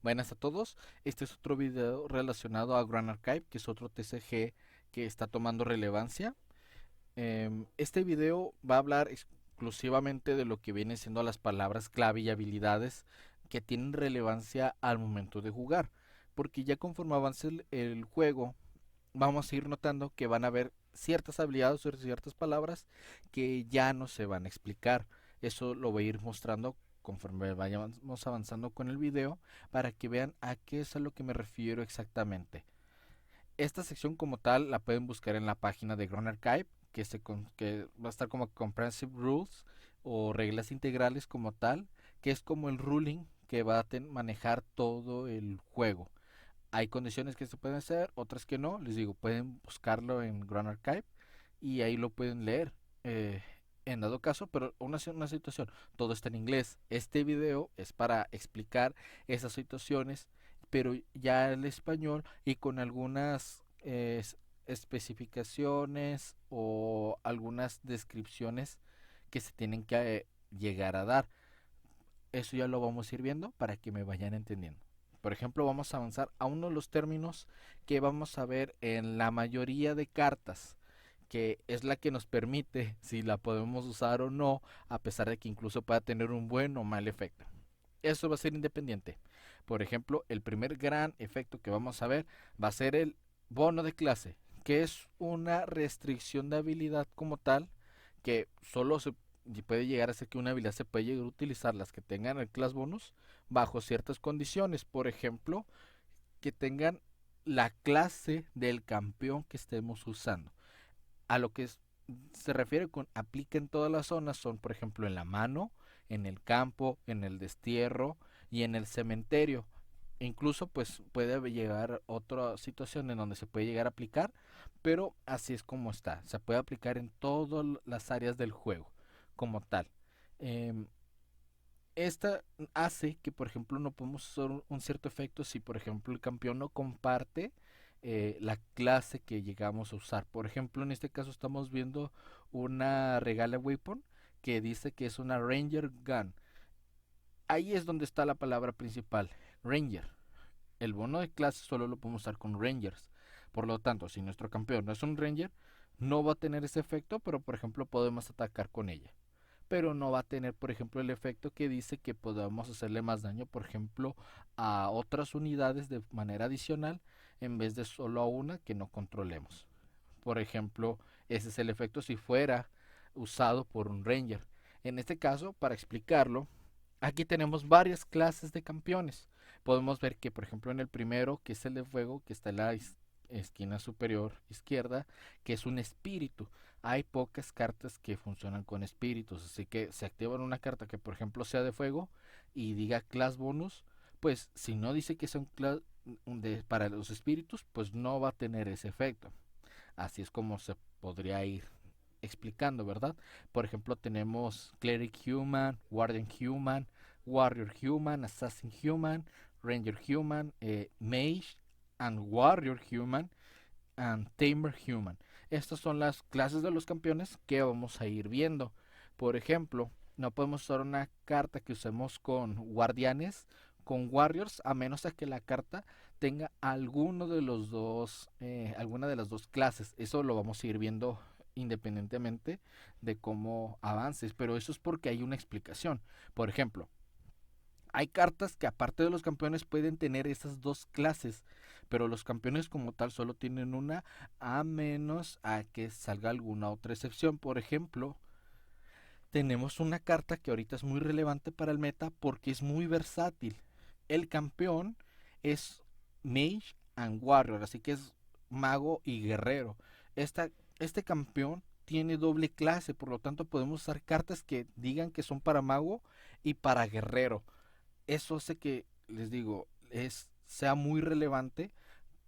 Buenas a todos. Este es otro video relacionado a Grand Archive, que es otro TCG que está tomando relevancia. Este video va a hablar exclusivamente de lo que viene siendo las palabras clave y habilidades que tienen relevancia al momento de jugar. Porque ya conforme avance el juego, vamos a ir notando que van a haber ciertas habilidades o ciertas palabras que ya no se van a explicar. Eso lo voy a ir mostrando conforme vayamos avanzando con el video para que vean a qué es a lo que me refiero exactamente. Esta sección como tal la pueden buscar en la página de Grand Archive, que va a estar como Comprehensive Rules o reglas integrales como tal, que es como el ruling que va a manejar todo el juego. Hay condiciones que se pueden hacer, otras que no. Les digo, pueden buscarlo en Grand Archive y ahí lo pueden leer. eh, en dado caso, pero una situación, todo está en inglés. Este video es para explicar esas situaciones, pero ya en español y con algunas especificaciones o algunas descripciones que se tienen que llegar a dar. Eso ya lo vamos a ir viendo para que me vayan entendiendo. Por ejemplo, vamos a avanzar a uno de los términos que vamos a ver en la mayoría de cartas, que es la que nos permite si la podemos usar o no, a pesar de que incluso pueda tener un buen o mal efecto. Eso va a ser independiente. Por ejemplo, el primer gran efecto que vamos a ver va a ser el bono de clase, que es una restricción de habilidad como tal, que solo se puede llegar a ser que una habilidad se puede llegar a utilizar las que tengan el class bonus bajo ciertas condiciones. Por ejemplo, que tengan la clase del campeón que estemos usando. A lo que se refiere con aplica en todas las zonas son, por ejemplo, en la mano, en el campo, en el destierro y en el cementerio. Incluso pues puede llegar otra situación en donde se puede llegar a aplicar, pero así es como está. Se puede aplicar en todas las áreas del juego como tal. Em, Esta hace que, por ejemplo, no podemos usar un cierto efecto si, por ejemplo, el campeón no comparte la clase que llegamos a usar. Por ejemplo, en este caso estamos viendo una regala weapon que dice que es una Ranger Gun. Ahí es donde está la palabra principal, Ranger. El bono de clase solo lo podemos usar con Rangers. Por lo tanto, si nuestro campeón no es un Ranger, no va a tener ese efecto, pero por ejemplo podemos atacar con ella, pero no va a tener, por ejemplo, el efecto que dice que podamos hacerle más daño, por ejemplo, a otras unidades de manera adicional en vez de solo a una que no controlemos. Por ejemplo, ese es el efecto si fuera usado por un Ranger. En este caso, para explicarlo, aquí tenemos varias clases de campeones. Podemos ver que, por ejemplo, en el primero, que es el de fuego, que está en la esquina superior izquierda, que es un espíritu. Hay pocas cartas que funcionan con espíritus, así que si activan una carta que, por ejemplo, sea de fuego y diga class bonus, pues si no dice que sea un class para los espíritus, pues no va a tener ese efecto. Así es como se podría ir explicando, ¿verdad? Por ejemplo, tenemos Cleric Human, Guardian Human, Warrior Human, Assassin Human, Ranger Human, Mage and Warrior Human and Tamer Human. Estas son las clases de los campeones que vamos a ir viendo. Por ejemplo, no podemos usar una carta que usemos con guardianes, con warriors, a menos a que la carta tenga alguno de los dos, alguna de las dos clases. Eso lo vamos a ir viendo independientemente de cómo avances, pero eso es porque hay una explicación. Por ejemplo, hay cartas que aparte de los campeones pueden tener esas dos clases, pero los campeones como tal solo tienen una, a menos a que salga alguna otra excepción. Por ejemplo, tenemos una carta que ahorita es muy relevante para el meta porque es muy versátil. El campeón es Mage and Warrior, así que es mago y guerrero. Esta, este campeón tiene doble clase, por lo tanto podemos usar cartas que digan que son para mago y para guerrero. Eso hace que, les digo, sea muy relevante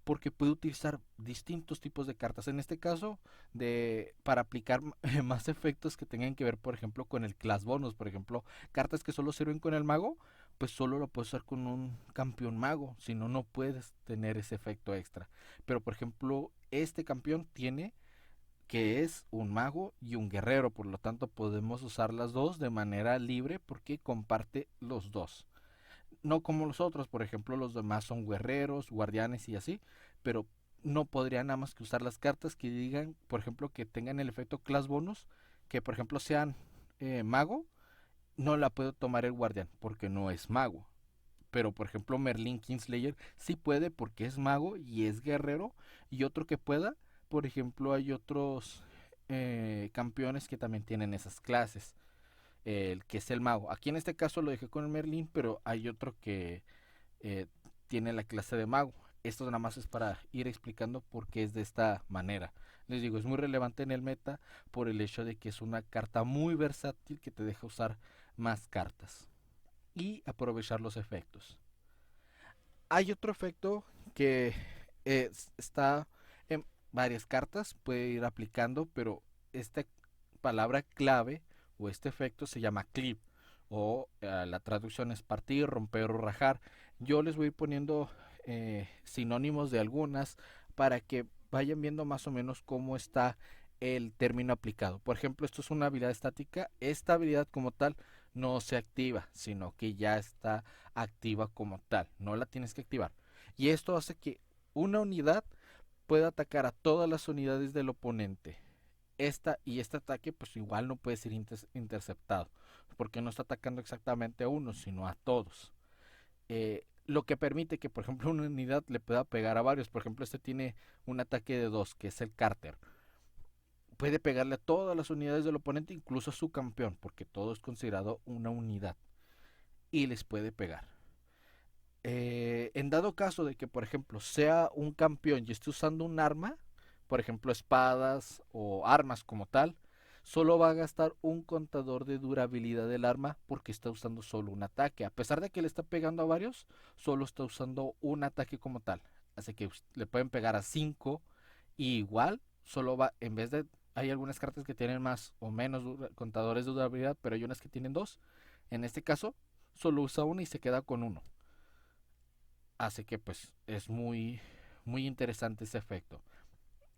porque puede utilizar distintos tipos de cartas. En este caso, para aplicar más efectos que tengan que ver, por ejemplo, con el class bonus. Por ejemplo, cartas que solo sirven con el mago, pues solo lo puedes usar con un campeón mago. Si no, no puedes tener ese efecto extra. Pero, por ejemplo, este campeón tiene que es un mago y un guerrero. Por lo tanto, podemos usar las dos de manera libre porque comparte los dos. no como los otros, por ejemplo, los demás son guerreros, guardianes y así, pero no podrían nada más que usar las cartas que digan, por ejemplo, que tengan el efecto class bonus, que por ejemplo sean mago, no la puede tomar el guardián porque no es mago. Pero por ejemplo Merlin Kingslayer sí puede porque es mago y es guerrero. Y otro que pueda, por ejemplo hay otros campeones que también tienen esas clases. El que es el mago. Aquí en este caso lo dejé con el Merlin, pero hay otro que eh, tiene la clase de mago. Esto nada más es para ir explicando por qué es de esta manera. Les digo, es muy relevante en el meta por el hecho de que es una carta muy versátil que te deja usar más cartas y aprovechar los efectos. Hay otro efecto que está en varias cartas, puede ir aplicando, pero esta palabra clave o este efecto se llama clip o la traducción es partir, romper o rajar. Yo les voy a ir poniendo sinónimos de algunas para que vayan viendo más o menos cómo está el término aplicado. Por ejemplo, esto es una habilidad estática. Esta habilidad como tal no se activa, sino que ya está activa como tal. No la tienes que activar. Y esto hace que una unidad pueda atacar a todas las unidades del oponente. Este ataque pues igual no puede ser interceptado, porque no está atacando exactamente a uno, sino a todos. Lo que permite que, por ejemplo, una unidad le pueda pegar a varios. Por ejemplo, este tiene un ataque de 2, que es el Carter. Puede pegarle a todas las unidades del oponente, incluso a su campeón, porque todo es considerado una unidad. Y les puede pegar. En dado caso de que, por ejemplo, sea un campeón y esté usando un arma, por ejemplo, espadas o armas como tal, solo va a gastar un contador de durabilidad del arma porque está usando solo un ataque. A pesar de que le está pegando a varios, solo está usando un ataque como tal. Así que le pueden pegar a 5 y igual, solo va, en vez de, hay algunas cartas que tienen más o menos contadores de durabilidad, pero hay unas que tienen dos. En este caso, solo usa uno y se queda con uno. Hace que pues es muy interesante ese efecto.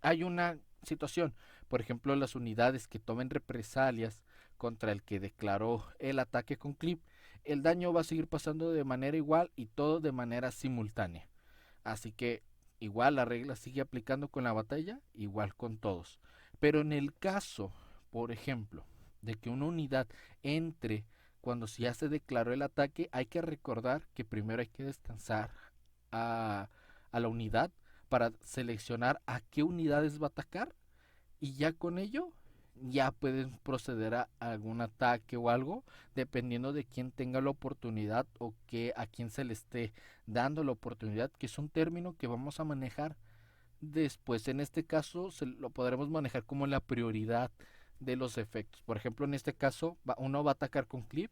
Hay una situación, por ejemplo, las unidades que tomen represalias contra el que declaró el ataque con clip, el daño va a seguir pasando de manera igual y todo de manera simultánea. Así que igual la regla sigue aplicando con la batalla, igual con todos. Pero en el caso, por ejemplo, de que una unidad entre cuando ya se declaró el ataque, hay que recordar que primero hay que descansar a, a la unidad para seleccionar a qué unidades va a atacar y ya con ello ya pueden proceder a algún ataque o algo dependiendo de quién tenga la oportunidad o que a quién se le esté dando la oportunidad, que es un término que vamos a manejar después. En este caso lo podremos manejar como la prioridad de los efectos. Por ejemplo, en este caso uno va a atacar con clip,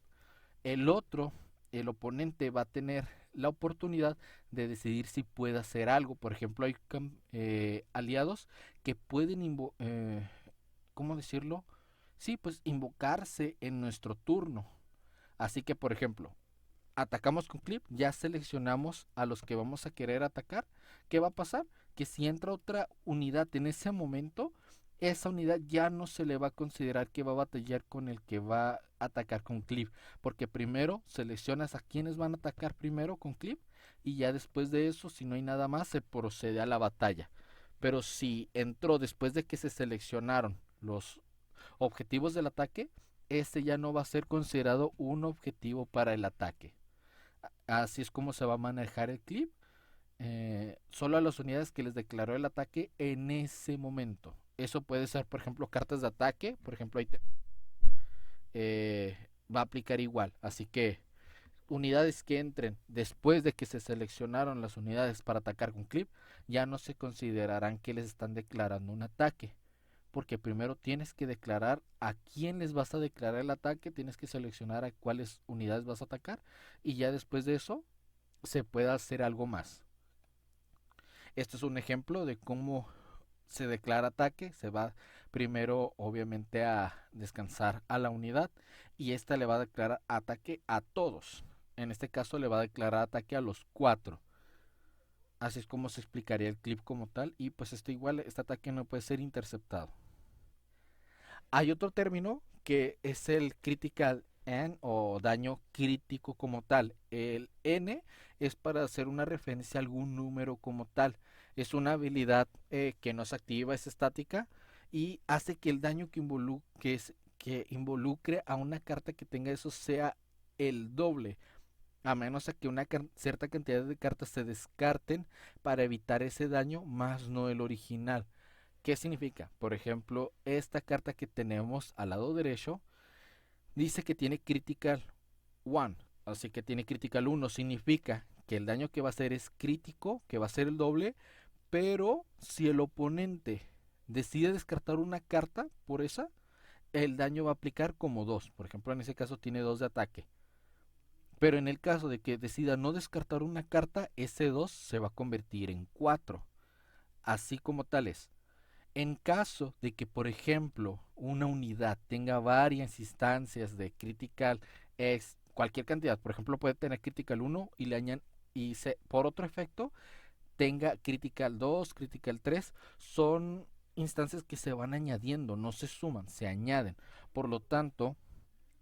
el otro, el oponente va a tener la oportunidad de decidir si puede hacer algo. Por ejemplo, hay aliados que pueden, ¿cómo decirlo? Sí, pues invocarse en nuestro turno. Así que, por ejemplo, atacamos con clip, ya seleccionamos a los que vamos a querer atacar. ¿Qué va a pasar? Que si entra otra unidad en ese momento, esa unidad ya no se le va a considerar que va a batallar con el que va a atacar con clip, porque primero seleccionas a quienes van a atacar primero con clip y ya después de eso, si no hay nada más, se procede a la batalla. Pero si entró después de que se seleccionaron los objetivos del ataque, este ya no va a ser considerado un objetivo para el ataque. Así es como se va a manejar el clip. Solo a las unidades que les declaró el ataque en ese momento. Eso puede ser, por ejemplo, cartas de ataque. Por ejemplo, ahí va a aplicar igual. Así que unidades que entren después de que se seleccionaron las unidades para atacar con clip, ya no se considerarán que les están declarando un ataque. Porque primero tienes que declarar a quién les vas a declarar el ataque, tienes que seleccionar a cuáles unidades vas a atacar y ya después de eso se puede hacer algo más. Esto es un ejemplo de cómo se declara ataque. Se va primero obviamente a descansar a la unidad y esta le va a declarar ataque a todos. En este caso le va a declarar ataque a los 4. Así es como se explicaría el clip como tal y pues este ataque no puede ser interceptado. Hay otro término que es el critical N o daño crítico como tal. El N es para hacer una referencia a algún número como tal. Es una habilidad que no se activa, es estática y hace que el daño que involucre a una carta que tenga eso sea el doble, a menos a que una cierta cantidad de cartas se descarten para evitar ese daño, más no el original. ¿Qué significa? Por ejemplo, esta carta que tenemos al lado derecho dice que tiene critical 1, así que tiene critical 1, significa que el daño que va a hacer es crítico, que va a ser el doble, pero si el oponente decide descartar una carta por esa, el daño va a aplicar como 2. Por ejemplo, en ese caso tiene 2 de ataque. Pero en el caso de que decida no descartar una carta, ese 2 se va a convertir en 4. Así como tales. En caso de que, por ejemplo, una unidad tenga varias instancias de critical X, cualquier cantidad, por ejemplo, puede tener critical 1 y le añaden por otro efecto tenga critical 2, critical 3, son instancias que se van añadiendo, no se suman, se añaden. Por lo tanto,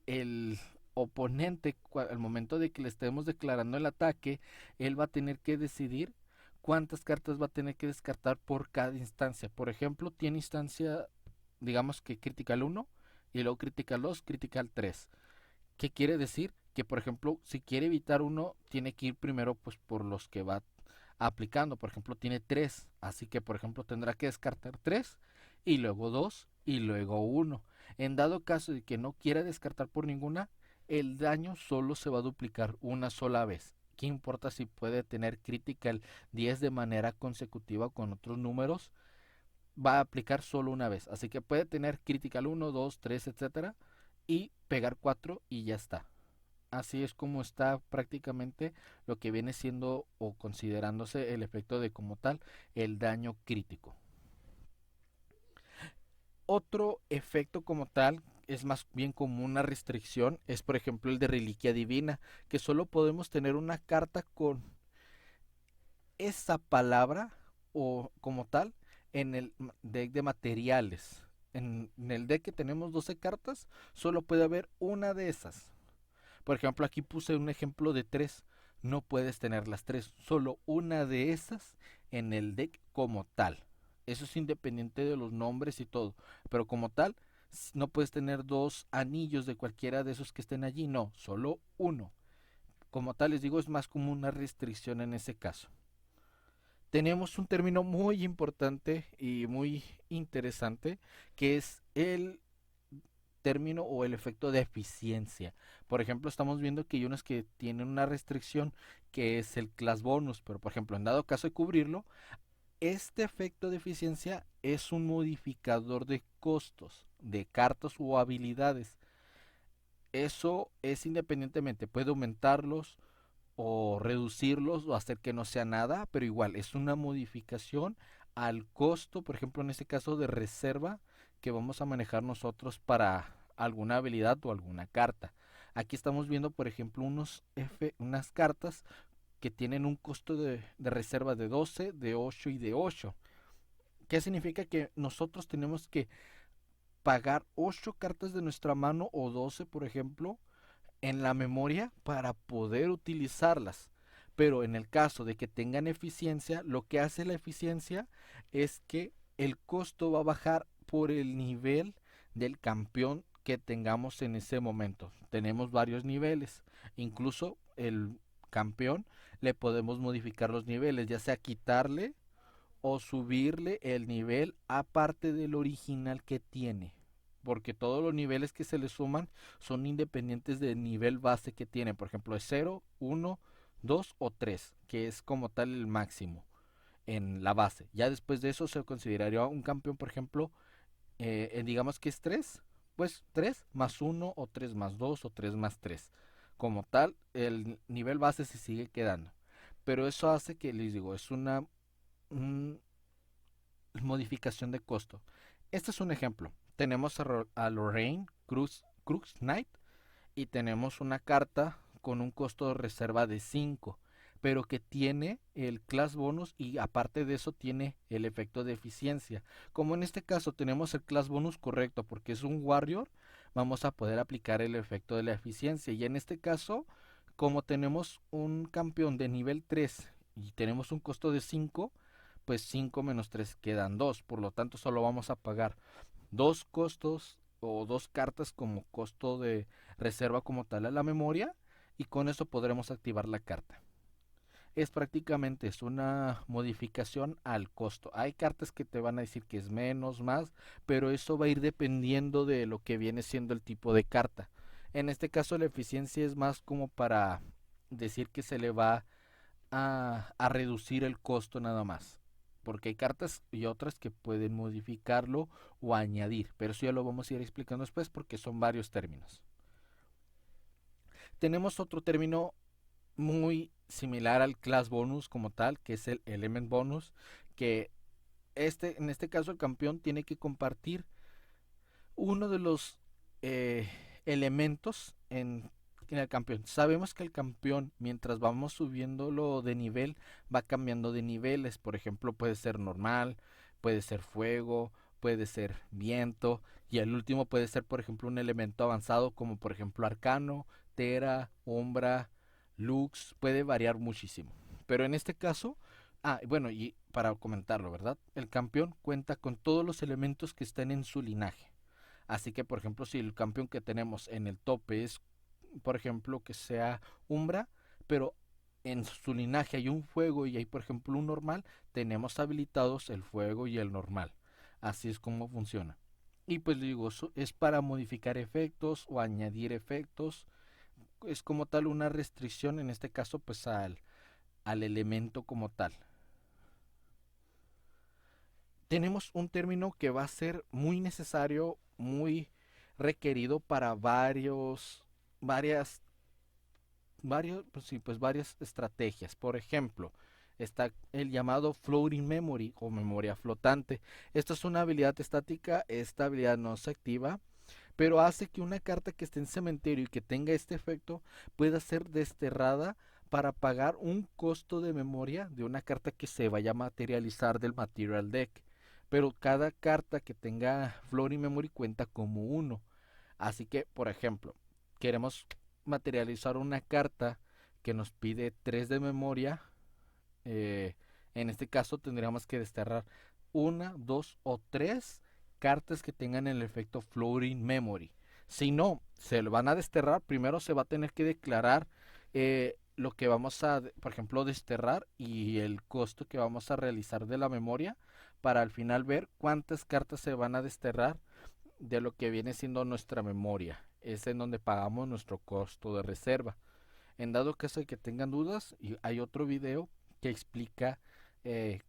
el oponente, al momento de que le estemos declarando el ataque, él va a tener que decidir cuántas cartas va a tener que descartar por cada instancia. Por ejemplo, tiene instancia, digamos que critical 1 y luego critical 2, critical 3. ¿Qué quiere decir? Que por ejemplo, si quiere evitar uno, tiene que ir primero pues por los que va aplicando. Por ejemplo, tiene 3, así que por ejemplo tendrá que descartar 3 y luego 2 y luego 1. En dado caso de que no quiera descartar por ninguna, el daño solo se va a duplicar una sola vez. ¿Qué importa si puede tener critical 10 de manera consecutiva con otros números? Va a aplicar solo una vez. Así que puede tener critical 1, 2, 3, etcétera, y pegar 4 y ya está. Así es como está prácticamente lo que viene siendo o considerándose el efecto de como tal el daño crítico. Otro efecto como tal es más bien como una restricción, es por ejemplo el de reliquia divina, que solo podemos tener una carta con esa palabra o como tal en el deck de materiales. En el deck que tenemos 12 cartas, solo puede haber una de esas. Por ejemplo, aquí puse un ejemplo de 3. No puedes tener las 3, solo una de esas en el deck como tal. Eso es independiente de los nombres y todo. Pero como tal, no puedes tener dos anillos de cualquiera de esos que estén allí. No, solo uno. Como tal, les digo, es más como una restricción en ese caso. Tenemos un término muy importante y muy interesante que es el término o el efecto de eficiencia. Por ejemplo, estamos viendo que hay unos que tienen una restricción que es el class bonus, pero por ejemplo, en dado caso de cubrirlo, este efecto de eficiencia es un modificador de costos de cartas o habilidades. Eso es independientemente, puede aumentarlos o reducirlos o hacer que no sea nada, pero igual es una modificación al costo, por ejemplo, en este caso de reserva que vamos a manejar nosotros para alguna habilidad o alguna carta. Aquí estamos viendo, por ejemplo, unas cartas que tienen un costo de reserva de 12, de 8 y de 8. ¿Qué significa? Que nosotros tenemos que pagar 8 cartas de nuestra mano o 12, por ejemplo, en la memoria para poder utilizarlas. Pero en el caso de que tengan eficiencia, lo que hace la eficiencia es que el costo va a bajar por el nivel del campeón que tengamos en ese momento. Tenemos varios niveles. Incluso el campeón le podemos modificar los niveles, ya sea quitarle o subirle el nivel aparte del original que tiene. Porque todos los niveles que se le suman son independientes del nivel base que tiene. Por ejemplo, es 0, 1, 2 o 3, que es como tal el máximo en la base. Ya después de eso se consideraría un campeón, por ejemplo, digamos que es 3, pues 3 más 1 o 3 más 2 o 3 más 3. Como tal, el nivel base se sigue quedando. Pero eso hace que, les digo, es una mm, modificación de costo. Este es un ejemplo. Tenemos a Lorraine Crux Knight y tenemos una carta con un costo de reserva de 5, pero que tiene el class bonus y aparte de eso tiene el efecto de eficiencia. Como en este caso tenemos el class bonus correcto porque es un warrior, vamos a poder aplicar el efecto de la eficiencia. Y en este caso, como tenemos un campeón de nivel 3 y tenemos un costo de 5, pues 5 menos 3 quedan 2. Por lo tanto, solo vamos a pagar dos costos o dos cartas como costo de reserva como tal a la memoria, y con eso podremos activar la carta. Es prácticamente es una modificación al costo. Hay cartas que te van a decir que es menos, más, pero eso va a ir dependiendo de lo que viene siendo el tipo de carta. En este caso la eficiencia es más como para decir que se le va a reducir el costo nada más. Porque hay cartas y otras que pueden modificarlo o añadir, pero eso ya lo vamos a ir explicando después porque son varios términos. Tenemos otro término muy similar al class bonus como tal, que es el element bonus, que en este caso el campeón tiene que compartir uno de los eh, elementos en el campeón. Sabemos que el campeón, mientras vamos subiéndolo de nivel, va cambiando de niveles. Por ejemplo, puede ser normal, puede ser fuego, puede ser viento, y el último puede ser, por ejemplo, un elemento avanzado como por ejemplo arcano, tera, umbra, lux, puede variar muchísimo. Pero en este caso, bueno, y para comentarlo, ¿verdad? El campeón cuenta con todos los elementos que estén en su linaje. Así que, por ejemplo, si el campeón que tenemos en el tope es, por ejemplo, que sea Umbra, pero en su linaje hay un fuego y hay, por ejemplo, un normal, tenemos habilitados el fuego y el normal. Así es como funciona. Y pues digo, es para modificar efectos o añadir efectos. Es como tal una restricción, en este caso, pues al elemento como tal. Tenemos un término que va a ser muy necesario, muy requerido para varias, pues sí, pues varias estrategias. Por ejemplo, está el llamado floating memory o memoria flotante. Esto es una habilidad estática, esta habilidad no se activa, pero hace que una carta que esté en cementerio y que tenga este efecto pueda ser desterrada para pagar un costo de memoria de una carta que se vaya a materializar del material deck. Pero cada carta que tenga floating memory cuenta como uno. Así que, por ejemplo, queremos materializar una carta que nos pide 3 de memoria. eh, en este caso tendríamos que desterrar una, dos o tres cartas que tengan el efecto floating memory. Si no, se lo van a desterrar. Primero se va a tener que declarar lo que vamos a, por ejemplo, desterrar y el costo que vamos a realizar de la memoria para al final ver cuántas cartas se van a desterrar de lo que viene siendo nuestra memoria. Es en donde pagamos nuestro costo de reserva. En dado caso de que tengan dudas, hay otro video que explica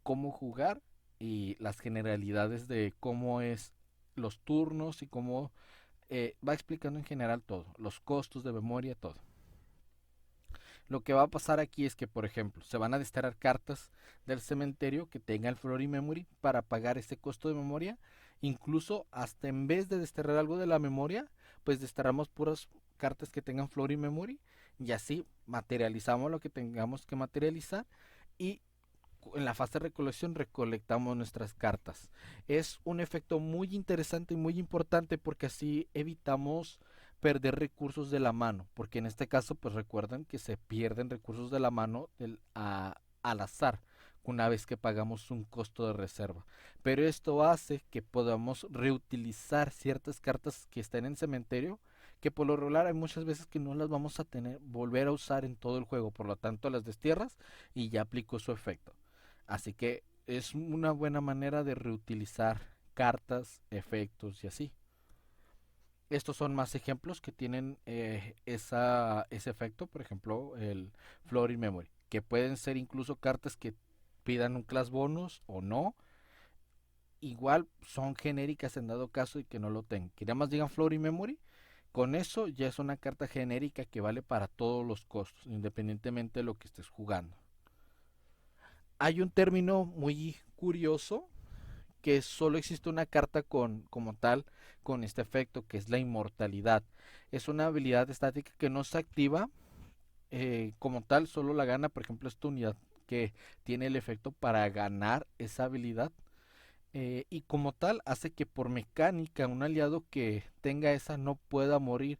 cómo jugar y las generalidades de cómo es los turnos y cómo va explicando en general todo, los costos de memoria, todo. Lo que va a pasar aquí es que, por ejemplo, se van a desterrar cartas del cementerio que tenga el Floating Memory para pagar ese costo de memoria. Incluso hasta en vez de desterrar algo de la memoria, pues desterramos puras cartas que tengan Floating Memory y así materializamos lo que tengamos que materializar y en la fase de recolección recolectamos nuestras cartas. Es un efecto muy interesante y muy importante porque así evitamos perder recursos de la mano, porque en este caso pues recuerden que se pierden recursos de la mano al azar una vez que pagamos un costo de reserva, pero esto hace que podamos reutilizar ciertas cartas que estén en cementerio, que por lo regular hay muchas veces que no las vamos a tener volver a usar en todo el juego, por lo tanto las destierras y ya aplicó su efecto. Así que es una buena manera de reutilizar cartas, efectos y así. Estos son más ejemplos que tienen ese efecto, por ejemplo, el Floating Memory, que pueden ser incluso cartas que pidan un class bonus o no. Igual son genéricas en dado caso y que no lo tengan. Que nada más digan Floating Memory, con eso ya es una carta genérica que vale para todos los costos, independientemente de lo que estés jugando. Hay un término muy curioso que solo existe una carta como tal con este efecto, que es la inmortalidad. Es una habilidad estática que no se activa como tal, solo la gana, por ejemplo, esta unidad que tiene el efecto para ganar esa habilidad. y como tal hace que por mecánica un aliado que tenga esa no pueda morir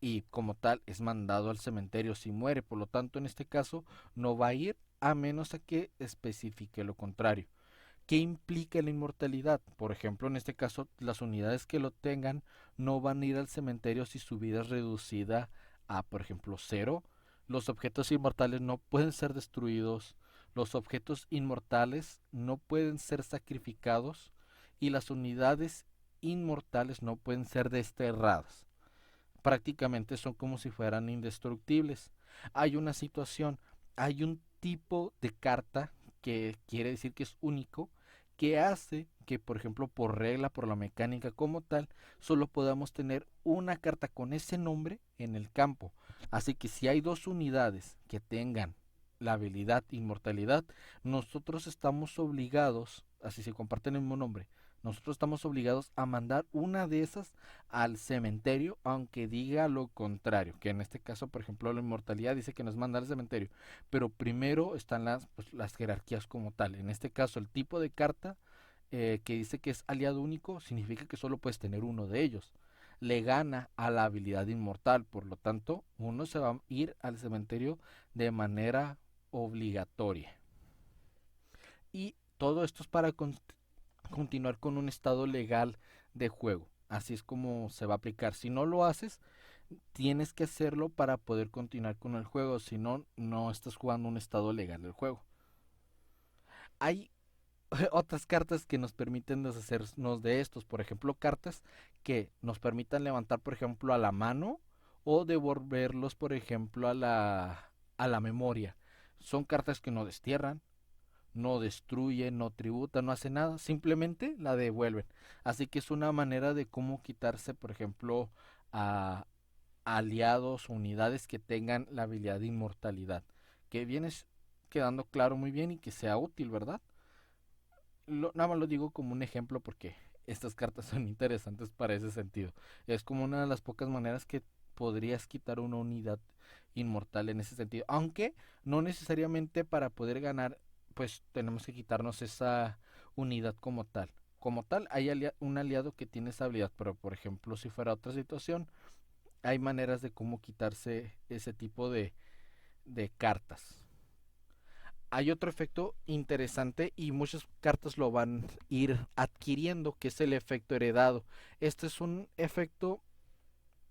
y como tal es mandado al cementerio si muere. Por lo tanto, en este caso no va a ir a menos a que especifique lo contrario. ¿Qué implica la inmortalidad? Por ejemplo, en este caso, las unidades que lo tengan no van a ir al cementerio si su vida es reducida a, por ejemplo, cero. Los objetos inmortales no pueden ser destruidos. Los objetos inmortales no pueden ser sacrificados. Y las unidades inmortales no pueden ser desterradas. Prácticamente son como si fueran indestructibles. Hay una situación, hay un tipo de carta que quiere decir que es único, que hace que, por ejemplo, por regla, por la mecánica como tal, solo podamos tener una carta con ese nombre en el campo. Así que si hay dos unidades que tengan la habilidad inmortalidad, nosotros estamos obligados, así se comparten el mismo nombre, nosotros estamos obligados a mandar una de esas al cementerio, aunque diga lo contrario, que en este caso, por ejemplo, la inmortalidad dice que nos manda al cementerio, pero primero están las jerarquías como tal. En este caso, el tipo de carta que dice que es aliado único significa que solo puedes tener uno de ellos. Le gana a la habilidad inmortal, por lo tanto, uno se va a ir al cementerio de manera obligatoria. Y todo esto es para continuar con un estado legal de juego. Así es como se va a aplicar. Si no lo haces, tienes que hacerlo para poder continuar con el juego. Si no, no estás jugando un estado legal del juego. Hay otras cartas que nos permiten deshacernos de estos. Por ejemplo, cartas que nos permitan levantar, por ejemplo, a la mano o devolverlos, por ejemplo, a la memoria. Son cartas que no destierran, no destruye, no tributa, no hace nada, simplemente la devuelven. Así que es una manera de cómo quitarse, por ejemplo, a aliados, unidades que tengan la habilidad de inmortalidad, que viene quedando claro muy bien y que sea útil, ¿verdad? Nada más lo digo como un ejemplo porque estas cartas son interesantes para ese sentido. Es como una de las pocas maneras que podrías quitar una unidad inmortal en ese sentido. Aunque no necesariamente para poder ganar, pues tenemos que quitarnos esa unidad como tal. Como tal, hay un aliado que tiene esa habilidad, pero por ejemplo, si fuera otra situación, hay maneras de cómo quitarse ese tipo de cartas. Hay otro efecto interesante y muchas cartas lo van a ir adquiriendo, que es el efecto heredado. Este es un efecto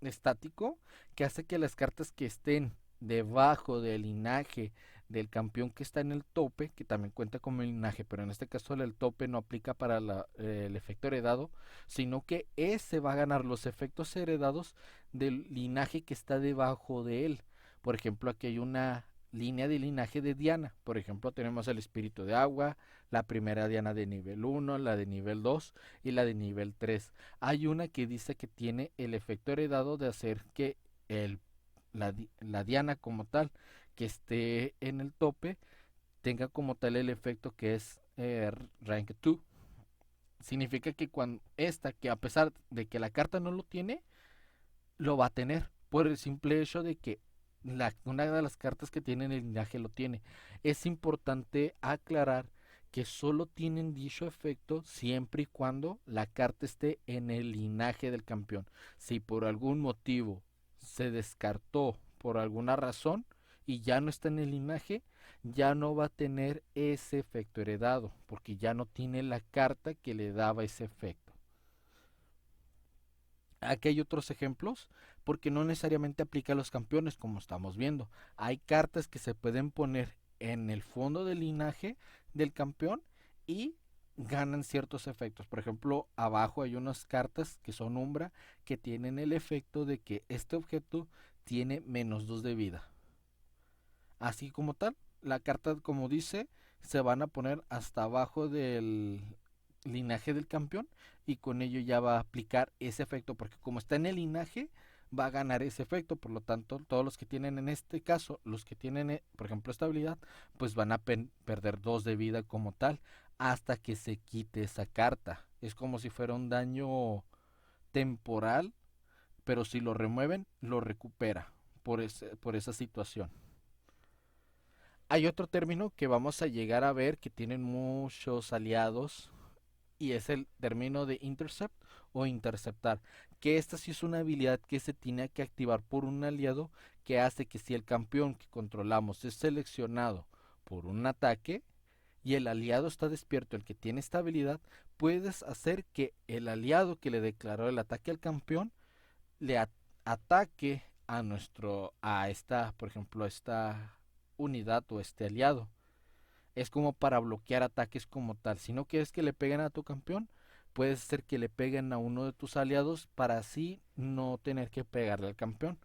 estático que hace que las cartas que estén debajo del linaje del campeón que está en el tope, que también cuenta como linaje, pero en este caso el tope no aplica para el efecto heredado, sino que ese va a ganar los efectos heredados del linaje que está debajo de él. Por ejemplo, aquí hay una línea de linaje de Diana. Por ejemplo, tenemos el espíritu de agua, la primera Diana de nivel uno, la de nivel 2 y la de nivel 3. Hay una que dice que tiene el efecto heredado de hacer que el, la diana como tal que esté en el tope tenga como tal el efecto que es rank 2. Significa que cuando esta, que a pesar de que la carta no lo tiene, lo va a tener por el simple hecho de que una de las cartas que tiene en el linaje lo tiene. Es importante aclarar que solo tienen dicho efecto siempre y cuando la carta esté en el linaje del campeón. Si por algún motivo se descartó por alguna razón y ya no está en el linaje, ya no va a tener ese efecto heredado, porque ya no tiene la carta que le daba ese efecto. Aquí hay otros ejemplos porque no necesariamente aplica a los campeones como estamos viendo. Hay cartas que se pueden poner en el fondo del linaje del campeón y ganan ciertos efectos. Por ejemplo, abajo hay unas cartas que son umbra que tienen el efecto de que este objeto tiene -2 de vida. Así como tal, la carta como dice se van a poner hasta abajo del linaje del campeón y con ello ya va a aplicar ese efecto porque como está en el linaje va a ganar ese efecto, por lo tanto todos los que tienen en este caso, los que tienen por ejemplo esta habilidad, pues van a perder 2 de vida como tal hasta que se quite esa carta. Es como si fuera un daño temporal, pero si lo remueven lo recupera por esa situación. Hay otro término que vamos a llegar a ver que tienen muchos aliados y es el término de intercept o interceptar, que esta sí es una habilidad que se tiene que activar por un aliado que hace que si el campeón que controlamos es seleccionado por un ataque y el aliado está despierto, el que tiene esta habilidad, puedes hacer que el aliado que le declaró el ataque al campeón le ataque a esta, por ejemplo, a esta unidad o este aliado. Es como para bloquear ataques como tal. Si no quieres que le peguen a tu campeón, puedes hacer que le peguen a uno de tus aliados para así no tener que pegarle al campeón.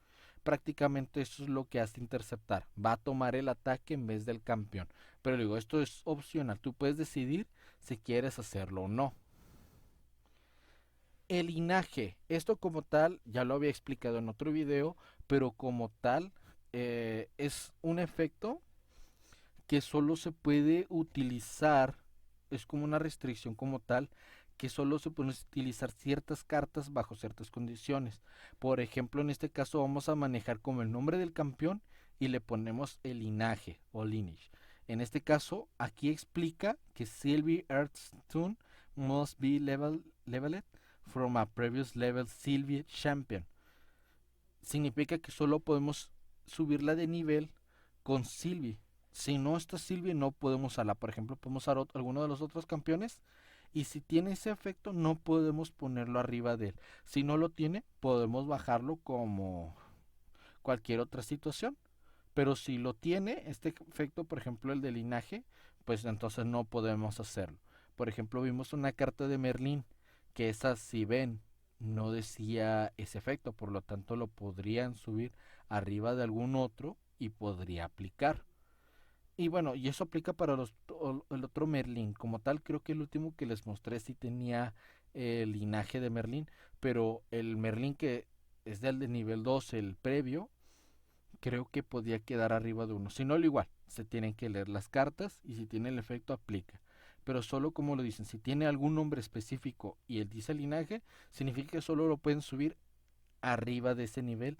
Prácticamente eso es lo que hace interceptar. Va a tomar el ataque en vez del campeón. Pero digo, esto es opcional. Tú puedes decidir si quieres hacerlo o no. El linaje, esto como tal, ya lo había explicado en otro video, pero como tal es un efecto que solo se puede utilizar, es como una restricción como tal, que solo se pueden utilizar ciertas cartas bajo ciertas condiciones. Por ejemplo, en este caso vamos a manejar como el nombre del campeón y le ponemos el linaje o lineage. En este caso, aquí explica que Sylvie Earthstone must be leveled from a previous level Sylvie Champion. Significa que solo podemos subirla de nivel con Sylvie. Si no está Sylvie, no podemos usarla. Por ejemplo, podemos usar alguno de los otros campeones. Y si tiene ese efecto, no podemos ponerlo arriba de él. Si no lo tiene, podemos bajarlo como cualquier otra situación. Pero si lo tiene, este efecto, por ejemplo, el de linaje, pues entonces no podemos hacerlo. Por ejemplo, vimos una carta de Merlín, que esa, si ven, no decía ese efecto, por lo tanto lo podrían subir arriba de algún otro y podría aplicar. Y bueno, y eso aplica para el otro Merlín. Como tal, creo que el último que les mostré sí tenía el linaje de Merlín, pero el Merlín que es del de nivel 2, el previo, creo que podía quedar arriba de uno. Si no, lo igual, se tienen que leer las cartas y si tiene el efecto aplica. Pero solo como lo dicen, si tiene algún nombre específico y él dice linaje, significa que solo lo pueden subir arriba de ese nivel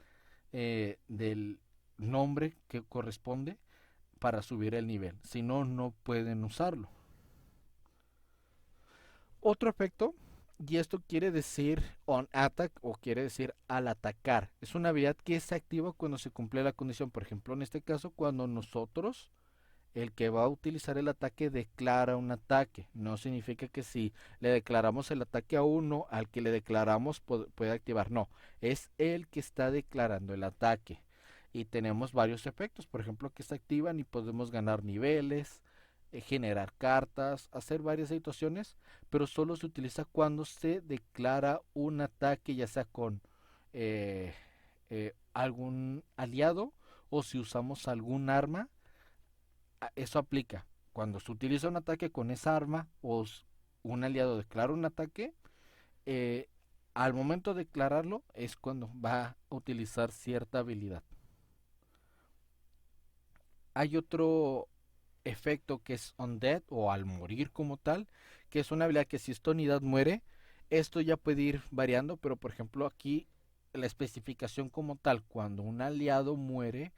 del nombre que corresponde para subir el nivel. Si no, no pueden usarlo. Otro efecto, y esto quiere decir on attack o quiere decir al atacar. Es una habilidad que se activa cuando se cumple la condición. Por ejemplo, en este caso, cuando nosotros, el que va a utilizar el ataque, declara un ataque. No significa que si le declaramos el ataque a uno, al que le declaramos puede activar. No, es el que está declarando el ataque. Y tenemos varios efectos, por ejemplo, que se activan y podemos ganar niveles, generar cartas, hacer varias situaciones, pero solo se utiliza cuando se declara un ataque, ya sea con algún aliado o si usamos algún arma. Eso aplica. Cuando se utiliza un ataque con esa arma o un aliado declara un ataque, eh, al momento de declararlo es cuando va a utilizar cierta habilidad. Hay otro efecto que es undead o al morir como tal, que es una habilidad que si esta unidad muere, esto ya puede ir variando, pero por ejemplo aquí la especificación como tal, cuando un aliado muere,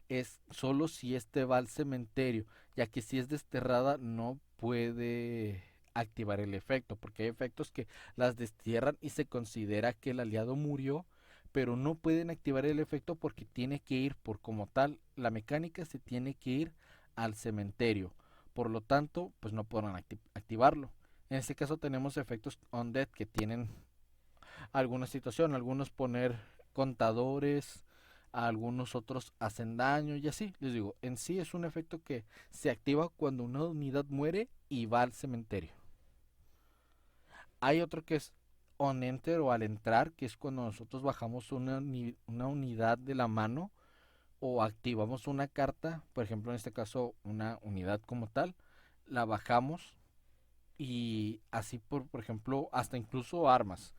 es solo si este va al cementerio, ya que si es desterrada no puede activar el efecto, porque hay efectos que las destierran y se considera que el aliado murió, pero no pueden activar el efecto porque tiene que ir por como tal, la mecánica se tiene que ir al cementerio, por lo tanto, pues no podrán activarlo. En este caso tenemos efectos undead que tienen alguna situación, algunos poner contadores, algunos otros hacen daño y así. Les digo, en sí es un efecto que se activa cuando una unidad muere y va al cementerio. Hay otro que es on enter o al entrar, que es cuando nosotros bajamos una unidad de la mano o activamos una carta, por ejemplo en este caso una unidad como tal, la bajamos y así por ejemplo hasta incluso armas.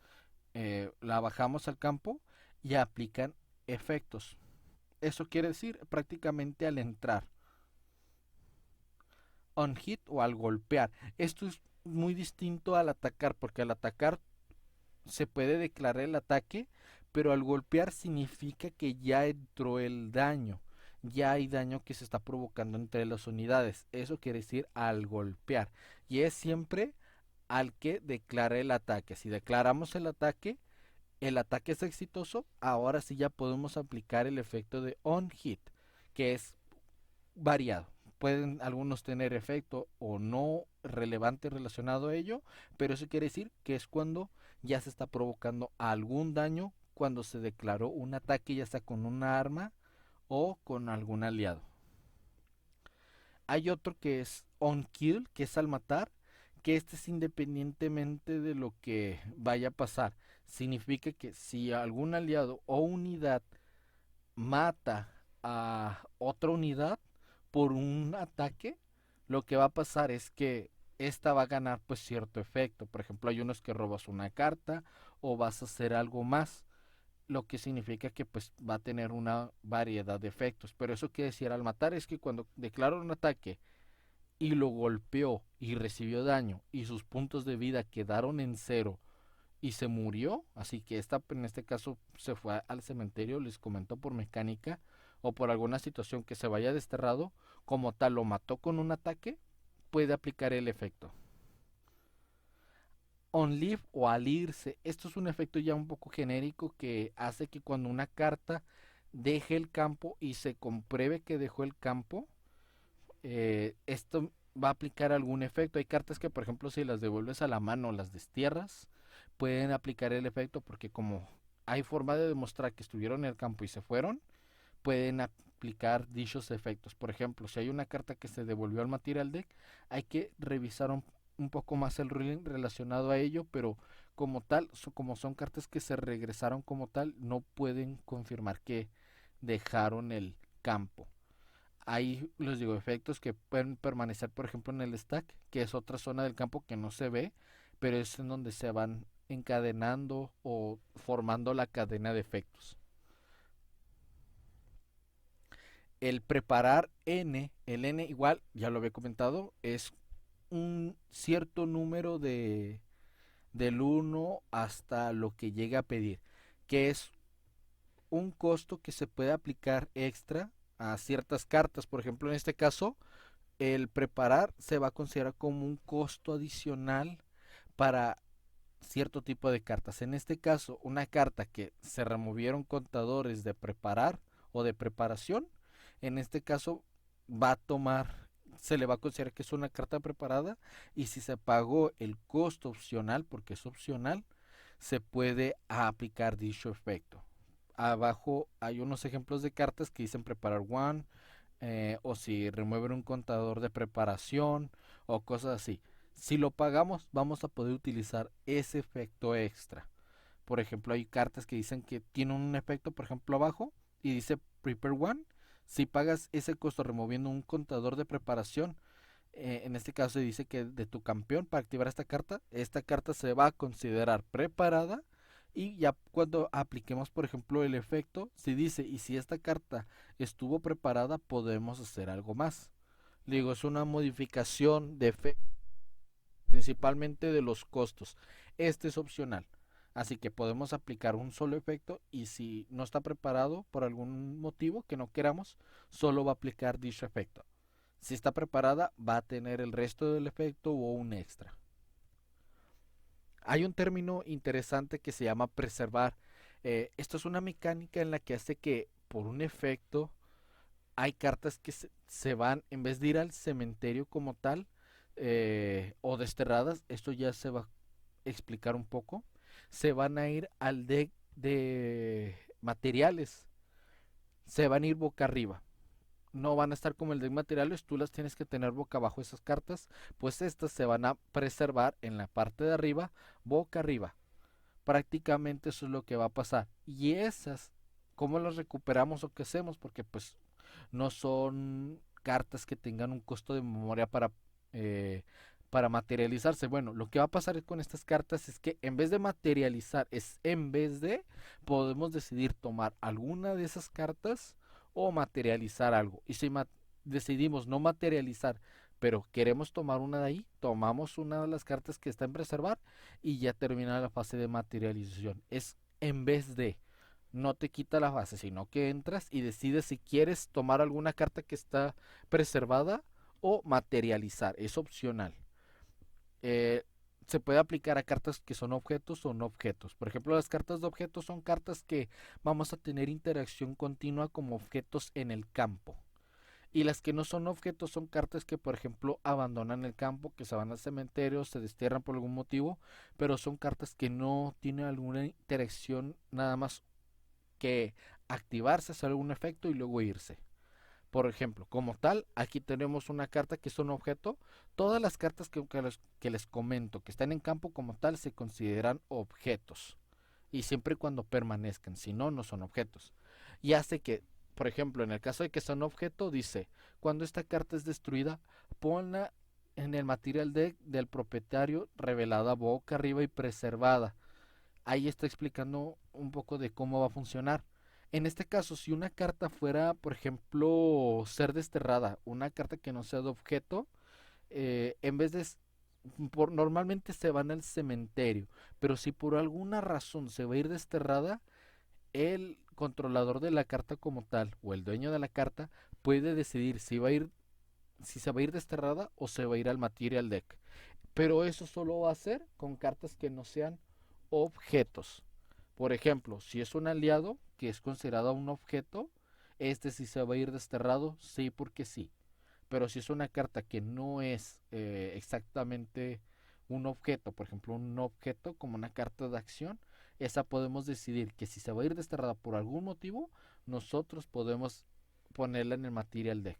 La bajamos al campo y aplican efectos. Eso quiere decir prácticamente al entrar. On hit o al golpear. Esto es muy distinto al atacar, porque al atacar se puede declarar el ataque, pero al golpear significa que ya entró el daño. Ya hay daño que se está provocando entre las unidades. Eso quiere decir al golpear. Y es siempre al que declara el ataque. Si declaramos el ataque es exitoso, ahora sí ya podemos aplicar el efecto de on hit, que es variado. Pueden algunos tener efecto o no relevante relacionado a ello, pero eso quiere decir que es cuando ya se está provocando algún daño cuando se declaró un ataque ya sea con una arma o con algún aliado. Hay otro que es on kill, que es al matar, que este es independientemente de lo que vaya a pasar. Significa que si algún aliado o unidad mata a otra unidad por un ataque, lo que va a pasar es que esta va a ganar pues cierto efecto. Por ejemplo, hay unos que robas una carta o vas a hacer algo más, lo que significa que pues va a tener una variedad de efectos. Pero eso quiere decir al matar es que cuando declaro un ataque y lo golpeó y recibió daño y sus puntos de vida quedaron en cero y se murió, así que esta en este caso se fue al cementerio, les comentó por mecánica o por alguna situación que se vaya desterrado, como tal lo mató con un ataque, puede aplicar el efecto. On leave o al irse, esto es un efecto ya un poco genérico que hace que cuando una carta deje el campo y se compruebe que dejó el campo, esto va a aplicar algún efecto. Hay cartas que, por ejemplo, si las devuelves a la mano o las destierras, pueden aplicar el efecto porque como hay forma de demostrar que estuvieron en el campo y se fueron, pueden aplicar dichos efectos. Por ejemplo, si hay una carta que se devolvió al material deck, hay que revisar un poco más el ruling relacionado a ello, pero como tal, como son cartas que se regresaron como tal, no pueden confirmar que dejaron el campo. Hay, les digo, efectos que pueden permanecer, por ejemplo, en el stack, que es otra zona del campo que no se ve, pero es en donde se van encadenando o formando la cadena de efectos. El preparar N, el N igual, ya lo había comentado, es un cierto número del uno hasta lo que llega a pedir, que es un costo que se puede aplicar extra a ciertas cartas. Por ejemplo, en este caso, el preparar se va a considerar como un costo adicional para cierto tipo de cartas. En este caso, una carta que se removieron contadores de preparar o de preparación, en este caso va a tomar, se le va a considerar que es una carta preparada y si se pagó el costo opcional, porque es opcional, se puede aplicar dicho efecto. Abajo hay unos ejemplos de cartas que dicen preparar one, o si remueven un contador de preparación o cosas así. Si lo pagamos, vamos a poder utilizar ese efecto extra. Por ejemplo, hay cartas que dicen que tienen un efecto, por ejemplo, abajo y dice Prepare One. Si pagas ese costo removiendo un contador de preparación, en este caso dice que de tu campeón para activar esta carta se va a considerar preparada y ya cuando apliquemos por ejemplo el efecto, si dice y si esta carta estuvo preparada podemos hacer algo más. Le digo, es una modificación de efecto principalmente de los costos. Este es opcional. Así que podemos aplicar un solo efecto y si no está preparado por algún motivo que no queramos, solo va a aplicar dicho efecto. Si está preparada, va a tener el resto del efecto o un extra. Hay un término interesante que se llama preservar. Esto es una mecánica en la que hace que por un efecto hay cartas que se van, en vez de ir al cementerio como tal, o desterradas, esto ya se va a explicar un poco, se van a ir al deck de materiales, se van a ir boca arriba. No van a estar como el de materiales, tú las tienes que tener boca abajo esas cartas, pues estas se van a preservar en la parte de arriba, boca arriba. Prácticamente eso es lo que va a pasar. Y esas, ¿cómo las recuperamos o qué hacemos? Porque pues no son cartas que tengan un costo de memoria para materializarse. Bueno, lo que va a pasar con estas cartas es que en vez de materializar, es en vez de, podemos decidir tomar alguna de esas cartas o materializar algo. Y si decidimos no materializar, pero queremos tomar una de ahí, tomamos una de las cartas que está en preservar y ya termina la fase de materialización. Es en vez de, no te quita la fase, sino que entras y decides si quieres tomar alguna carta que está preservada o materializar. Es opcional. Eh, se puede aplicar a cartas que son objetos o no objetos. Por ejemplo, las cartas de objetos son cartas que vamos a tener interacción continua como objetos en el campo. Y las que no son objetos son cartas que, por ejemplo, abandonan el campo, que se van al cementerio, se destierran por algún motivo, pero son cartas que no tienen alguna interacción nada más que activarse, hacer algún efecto y luego irse. Por ejemplo, como tal, aquí tenemos una carta que es un objeto. Todas las cartas que les comento que están en campo como tal se consideran objetos. Y siempre y cuando permanezcan, si no, no son objetos. Y hace que, por ejemplo, en el caso de que sea un objeto, dice, cuando esta carta es destruida, ponla en el material deck del propietario revelada boca arriba y preservada. Ahí está explicando un poco de cómo va a funcionar. En este caso, si una carta fuera, por ejemplo, ser desterrada, una carta que no sea de objeto, en vez de normalmente se van al cementerio, pero si por alguna razón se va a ir desterrada, el controlador de la carta como tal o el dueño de la carta puede decidir si se va a ir desterrada o se va a ir al material deck. Pero eso solo va a ser con cartas que no sean objetos. Por ejemplo, si es un aliado que es considerado un objeto, este sí se va a ir desterrado, sí porque sí. Pero si es una carta que no es exactamente un objeto, por ejemplo, un objeto como una carta de acción, esa podemos decidir que si se va a ir desterrada por algún motivo, nosotros podemos ponerla en el material deck.